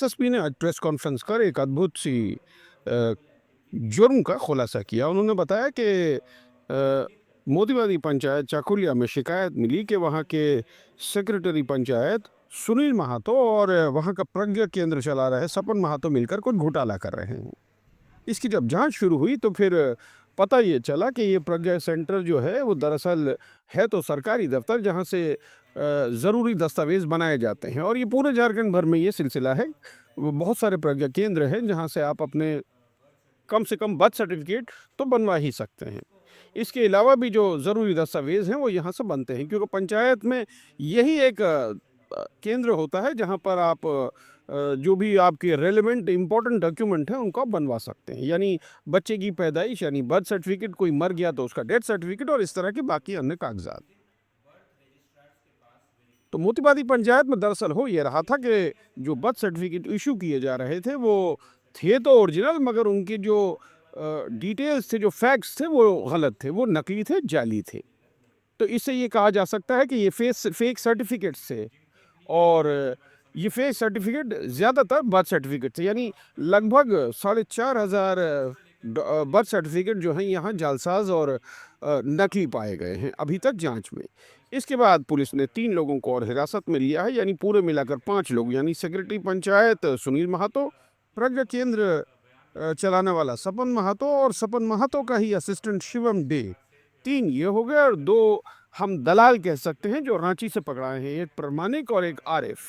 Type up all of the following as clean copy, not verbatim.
SSP ने आज press conference कर एक अद्भुत सी अ, जुर्म का खुलासा किया। उन्होंने बताया कि मोतीबादी पंचायत चाकुलिया में शिकायत मिली कि वहाँ के सेक्रेटरी पंचायत सुनील महातो और वहाँ का प्रज्ञा केंद्र चला रहे सपन महातो मिलकर कुछ घोटाला कर रहे हैं। इसकी जब जांच शुरू हुई तो फिर पता ये चला कि ये प्रज्ञा सेंटर जो है वो दरअसल है तो सरकारी दफ्तर जहाँ से ज़रूरी दस्तावेज बनाए जाते हैं, और ये पूरे झारखंड भर में ये सिलसिला है। वो बहुत सारे प्रज्ञा केंद्र हैं जहाँ से आप अपने कम से कम बर्थ सर्टिफिकेट तो बनवा ही सकते हैं। इसके अलावा भी जो ज़रूरी दस्तावेज़ हैं वो यहाँ से बनते हैं, क्योंकि पंचायत में यही एक केंद्र होता है जहाँ पर आप जो भी आपके रेलेवेंट इम्पोर्टेंट डॉक्यूमेंट हैं उनको आप बनवा सकते हैं। यानी बच्चे की पैदाइश यानी बर्थ सर्टिफिकेट, कोई मर गया तो उसका डेथ सर्टिफिकेट और इस तरह के बाकी अन्य कागज़ात। तो मोतीबादी पंचायत में दरअसल हो ये रहा था कि जो बर्थ सर्टिफिकेट इशू किए जा रहे थे वो थे तो ओरिजिनल, मगर उनके जो डिटेल्स थे, जो फैक्ट्स थे वो गलत थे, वो नकली थे, जाली थे। तो इससे ये कहा जा सकता है कि ये फेक सर्टिफिकेट्स थे, और ये फेक सर्टिफिकेट ज़्यादातर बर्थ सर्टिफिकेट थे। यानी लगभग 4,500 बर्थ सर्टिफिकेट जो हैं यहाँ जालसाज और नकली पाए गए हैं अभी तक जांच में। इसके बाद पुलिस ने 3 लोगों को और हिरासत में लिया है, यानी पूरे मिलाकर 5 लोग, यानी सेक्रेटरी पंचायत सुनील महातो, प्रज्ञा केंद्र चलाने वाला सपन महातो और सपन महातो का ही असिस्टेंट शिवम डे। 3 ये हो गए, और 2 हम दलाल कह सकते हैं जो रांची से पकड़ाए हैं, एक प्रमाणिक और एक आरिफ।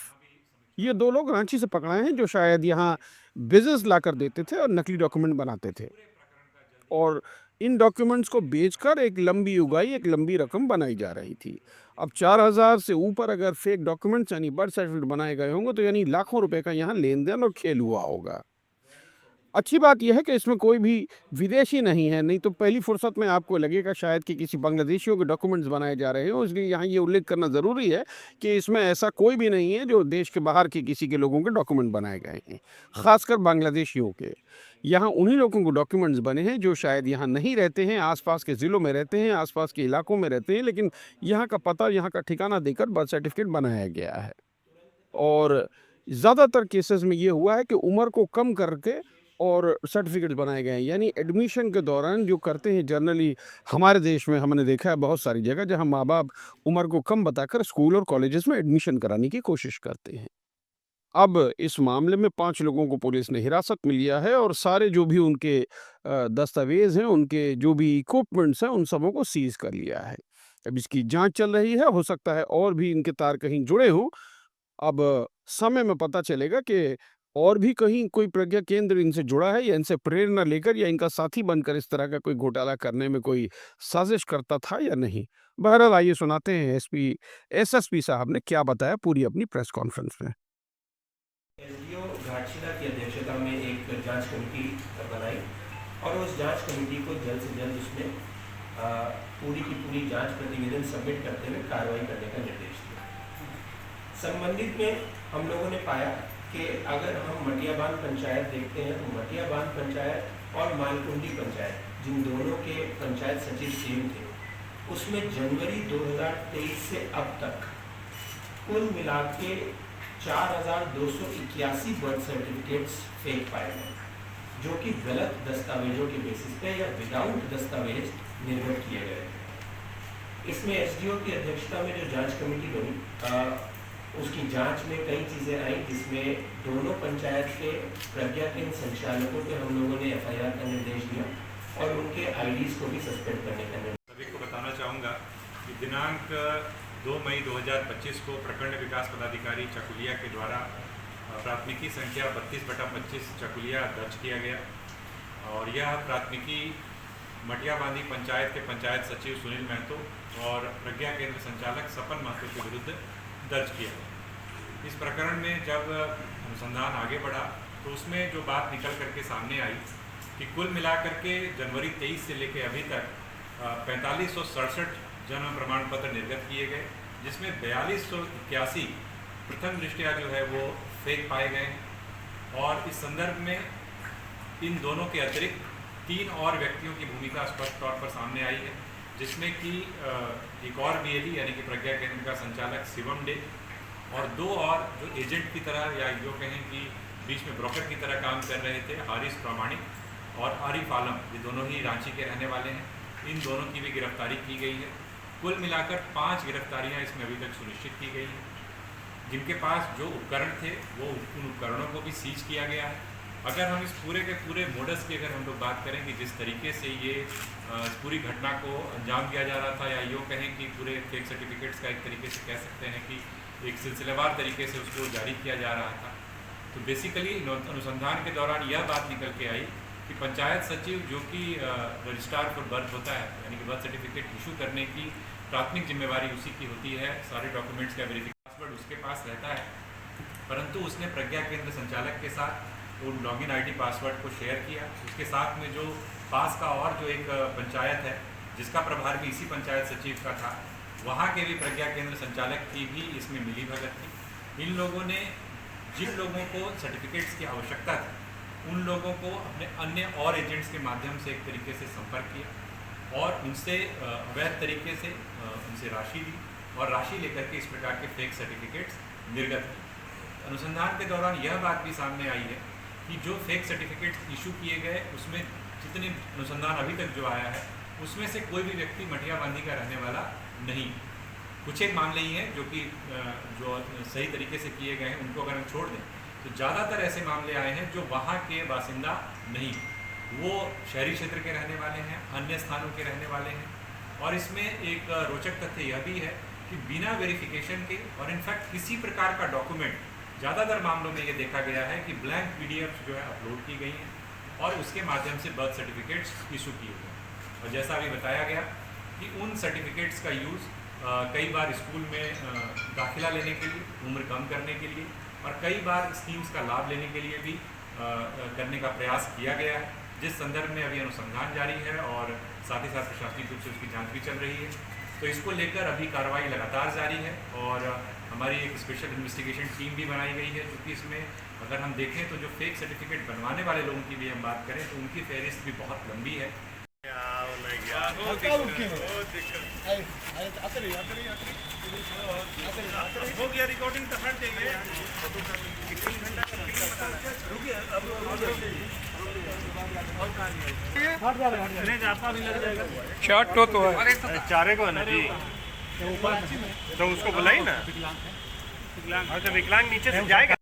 ये 2 लोग रांची से पकड़ाए हैं जो शायद यहाँ बिज़नेस लाकर देते थे और नकली डॉक्यूमेंट बनाते थे, और इन डॉक्यूमेंट्स को बेचकर एक लंबी रकम बनाई जा रही थी। अब 4,000 से ऊपर अगर फेक डॉक्यूमेंट्स यानी बर्थ सर्टिफिकेट बनाए गए होंगे तो यानी लाखों रुपए का यहाँ लेन-देन और खेल हुआ होगा। अच्छी बात यह है कि इसमें कोई भी विदेशी नहीं है, नहीं तो पहली फुर्सत में आपको लगेगा शायद कि किसी बांग्लादेशियों के डॉक्यूमेंट्स बनाए जा रहे हों। इसलिए यहाँ ये उल्लेख करना ज़रूरी है कि इसमें ऐसा कोई भी नहीं है जो देश के बाहर के किसी के लोगों के डॉक्यूमेंट बनाए गए हैं, ख़ासकर बांग्लादेशियों के। यहाँ उन्हीं लोगों के डॉक्यूमेंट्स बने हैं जो शायद यहाँ नहीं रहते हैं, आस-पास के ज़िलों में रहते हैं, आस-पास के इलाकों में रहते हैं, लेकिन यहाँ का पता, यहाँ का ठिकाना देकर बर्थ सर्टिफिकेट बनाया गया है। और ज़्यादातर केसेस में ये हुआ है कि उम्र को कम करके और सर्टिफिकेट बनाए गए हैं। यानी एडमिशन के दौरान जो करते हैं जनरली, हमारे देश में हमने देखा है बहुत सारी जगह जहाँ माँ-बाप उम्र को कम बताकर स्कूल और कॉलेजेस में एडमिशन कराने की कोशिश करते हैं। अब इस मामले में 5 लोगों को पुलिस ने हिरासत में लिया है, और सारे जो भी उनके दस्तावेज़ हैं, उनके जो भी इक्विपमेंट्स हैं, उन सबों को सीज़ कर लिया है। अब इसकी जाँच चल रही है, हो सकता है और भी इनके तार कहीं जुड़े हों। अब समय में पता चलेगा कि और भी कहीं कोई प्रज्ञा केंद्र इनसे जुड़ा है, या इनसे प्रेरणा लेकर या इनका साथी बनकर इस तरह का कोई घोटाला करने में कोई साजिश करता था या नहीं। बहरहाल आइए सुनाते हैं एसएसपी साहब ने क्या बताया पूरी अपनी प्रेस कॉन्फ्रेंस में। एसडीओ घाटशिला की अध्यक्षता में एक जांच कमेटी बनाई और उस जांच कमेटी को जल्द से जल्द उसमें पूरी की पूरी जांच प्रतिवेदन सबमिट करते हुए कार्रवाई करने का निर्देश दिया। संबंधित में हम लोगों ने पाया कि अगर हम मटियाबान पंचायत देखते हैं तो मटियाबान पंचायत और मालकुंडी पंचायत, जिन दोनों के पंचायत सचिव सेम थे, उसमें जनवरी 2023 से अब तक कुल मिला के 4,281 बर्थ सर्टिफिकेट्स फेक पाए गए, जो कि गलत दस्तावेजों के बेसिस पे या विदाउट दस्तावेज निर्गत किए गए। इसमें एसडीओ की अध्यक्षता में जो जांच कमेटी बनी, उसकी जांच में कई चीज़ें आई, जिसमें दोनों पंचायत के प्रज्ञा केंद्र संचालकों पे हम लोगों ने एफआईआर का निर्देश दिया और उनके आईडीज को भी सस्पेंड करने का निर्देश। सभी को बताना चाहूँगा कि दिनांक 2 मई 2025 को प्रखंड विकास पदाधिकारी चकुलिया के द्वारा प्राथमिकी संख्या 32/25 चकुलिया दर्ज किया गया, और यह प्राथमिकी मटियाबांदी पंचायत के पंचायत सचिव सुनील महतो और प्रज्ञा केंद्र संचालक सपन महतो के विरुद्ध दर्ज किया गया। इस प्रकरण में जब अनुसंधान आगे बढ़ा तो उसमें जो बात निकल करके सामने आई कि कुल मिलाकर के जनवरी 23 से लेकर अभी तक 4567 जन्म प्रमाण पत्र निर्गत किए गए, जिसमें 4281 प्रथम दृष्टया जो है वो फेक पाए गए। और इस संदर्भ में इन दोनों के अतिरिक्त 3 और व्यक्तियों की भूमिका स्पष्ट तौर पर सामने आई है, जिसमें कि एक और बीएलई यानी कि प्रज्ञा केंद्र का संचालक शिवम डे और 2 और जो एजेंट की तरह या जो कहें कि बीच में ब्रोकर की तरह काम कर रहे थे हारिस प्रामाणिक और आरिफ आलम, ये दोनों ही रांची के रहने वाले हैं। इन दोनों की भी गिरफ्तारी की गई है। कुल मिलाकर 5 गिरफ्तारियां इसमें अभी तक सुनिश्चित की गई हैं। जिनके पास जो उपकरण थे वो उन उपकरणों को भी सीज किया गया है। अगर हम इस पूरे के पूरे मोडस की अगर हम लोग बात करें कि जिस तरीके से ये इस पूरी घटना को अंजाम दिया जा रहा था, या यूँ कहें कि पूरे फेक सर्टिफिकेट्स का एक तरीके से कह सकते हैं कि एक सिलसिलेवार तरीके से उसको जारी किया जा रहा था, तो बेसिकली अनुसंधान के दौरान यह बात निकल के आई कि पंचायत सचिव जो कि रजिस्ट्रार फॉर बर्थ होता है, यानी कि बर्थ सर्टिफिकेट इशू करने की प्राथमिक जिम्मेवारी उसी की होती है, सारे डॉक्यूमेंट्स का वेरिफिकेशन पासवर्ड उसके पास रहता है, परंतु उसने प्रज्ञा केंद्र संचालक के साथ वो लॉगिन आईडी पासवर्ड को शेयर किया। उसके साथ में जो पास का और जो एक पंचायत है जिसका प्रभार भी इसी पंचायत सचिव का था, वहाँ के भी प्रज्ञा केंद्र संचालक की भी इसमें मिली भगत थी। इन लोगों ने जिन लोगों को सर्टिफिकेट्स की आवश्यकता थी उन लोगों को अपने अन्य और एजेंट्स के माध्यम से एक तरीके से संपर्क किया और उनसे अवैध तरीके से उनसे राशि ली और राशि लेकर के इस प्रकार के फेक सर्टिफिकेट्स निर्गत किए। अनुसंधान के दौरान यह बात भी सामने आई है कि जो फेक सर्टिफिकेट्स इशू किए गए उसमें जितने अनुसंधान अभी तक जो आया है उसमें से कोई भी व्यक्ति मठियाबांधी का रहने वाला नहीं। कुछ एक मामले ही हैं जो कि जो सही तरीके से किए गए हैं, उनको अगर हम छोड़ दें तो ज़्यादातर ऐसे मामले आए हैं जो वहाँ के बासिंदा नहीं, वो शहरी क्षेत्र के रहने वाले हैं, अन्य स्थानों के रहने वाले हैं। और इसमें एक रोचक तथ्य यह भी है कि बिना वेरिफिकेशन के और इनफैक्ट किसी प्रकार का डॉक्यूमेंट, ज़्यादातर मामलों में ये देखा गया है कि ब्लैंक PDF जो है अपलोड की गई हैं और उसके माध्यम से बर्थ सर्टिफिकेट्स इशू किए गए। और जैसा अभी बताया गया कि उन सर्टिफिकेट्स का यूज़ कई बार स्कूल में दाखिला लेने के लिए, उम्र कम करने के लिए और कई बार स्कीम्स का लाभ लेने के लिए भी करने का प्रयास किया गया है, जिस संदर्भ में अभी अनुसंधान जारी है और साथ ही साथ प्रशासनिक रूप से उसकी जांच भी चल रही है। तो इसको लेकर अभी कार्रवाई लगातार जारी है और हमारी एक स्पेशल इन्वेस्टिगेशन टीम भी बनाई गई है, क्योंकि इसमें अगर हम देखें तो जो फेक सर्टिफिकेट बनवाने वाले लोगों की भी हम बात करें तो उनकी फहरिस्त भी बहुत लंबी है। हो गया रिकॉर्डिंग तो हट जाएगी। शर्ट तो है चारे को है ना जी, तो उसको बुलाई ना। अच्छा विकलांग नीचे से जाएगा।